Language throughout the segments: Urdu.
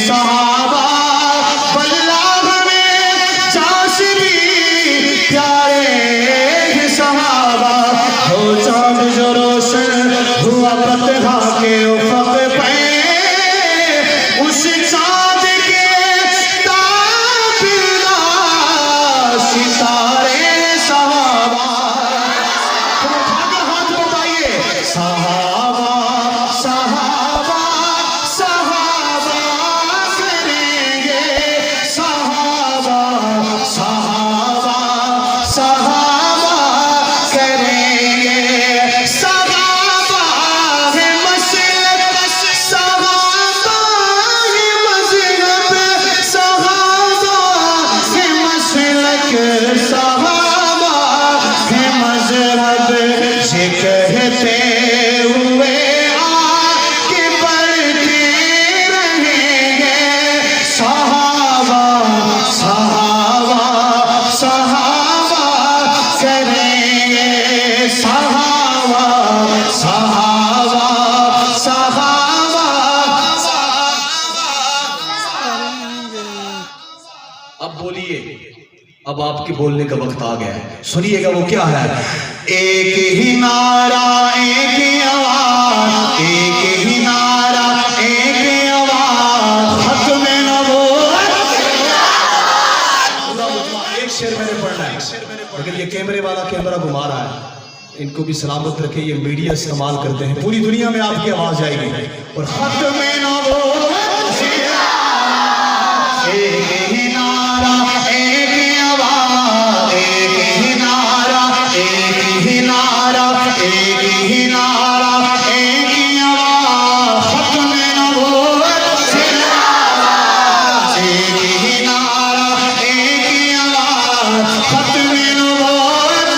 صحابہ واللہ میں جاسری پیارے صحابہ ہو چاند جو روشن ہوا بطحا کے افق پہ اس چاند کے تابدار ستارے صحابہ تم اٹھا کر ہاتھ بتائیے صحابہ صحابہ صحابہ کریں گے صحابہ صحابہ صحابہ کریں گے صحابہ ہے مسلک صحابہ ہے مذہب صحابہ ہے مسلک صحابہ ہے مذہب یہ کہتے ہوئے آگے بڑھتے رہیں گے صحابہ صحابہ صحابہ کریں گے صحابہ صحابہ صحابہ اب بولیے اب آپ کے بولنے کا وقت آ گیا ہے سنیے گا وہ کیا ہے ایک ہی نعرہ ایک ہی آواز ایک ہی نعرہ ایک ہی آواز ختم نبوت ایک شعر میں نے پڑھنا ہے مگر یہ کیمرے والا کیمرہ گھما رہا ہے ان کو بھی سلامت رکھے یہ میڈیا استعمال کرتے ہیں پوری دنیا میں آپ کی آواز جائے گی اور ختم نبوت ایک ہی نعرہ ایک ہی آواز ایک ہی نعرہ ایک ہی نعرہ ایک ہی نعرہ ایک ہی آواز ختم نبوت ایک ہی نعرہ ایک ہی آواز ختم نبوت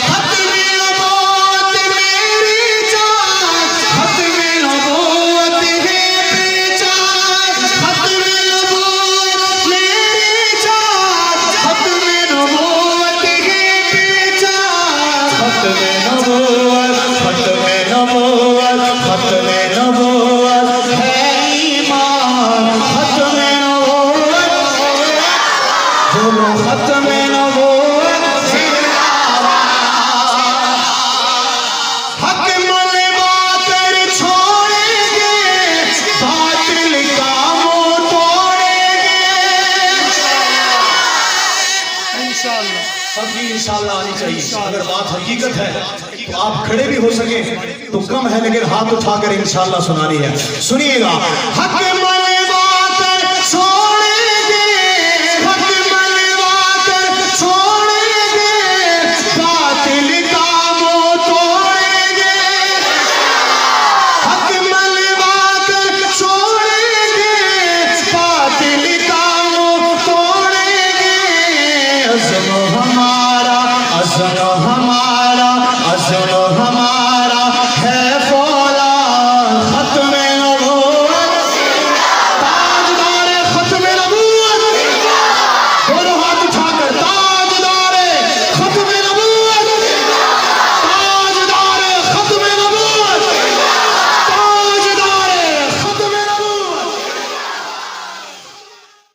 ختم نبوت میری جان ختم نبوت ہے پہچان ختم نبوت میری جان ختم نبوت ہے پہچان ختم نبوت ختم نبوت ہے ایمان ختم نبوت بولو ختم نبوت حق منوا کر چھوڑیں گے باطل کا منہ توڑیں گے انشاءاللہ سب کی انشاءاللہ آنی چاہیے اگر بات حقیقت ہے تو آپ کھڑے بھی ہو سکیں تو کم ہے لیکن ہاتھ اٹھا کر انشاءاللہ سنانی ہے سنیے گا حق منوا کر چھوڑیں گے حق منوا کر چھوڑیں گے باطل کا منہ توڑیں گے حق منوا کر چھوڑیں گے باطل کا منہ توڑیں گے عزم ہمارا عزم ہمارا عزم ہمارا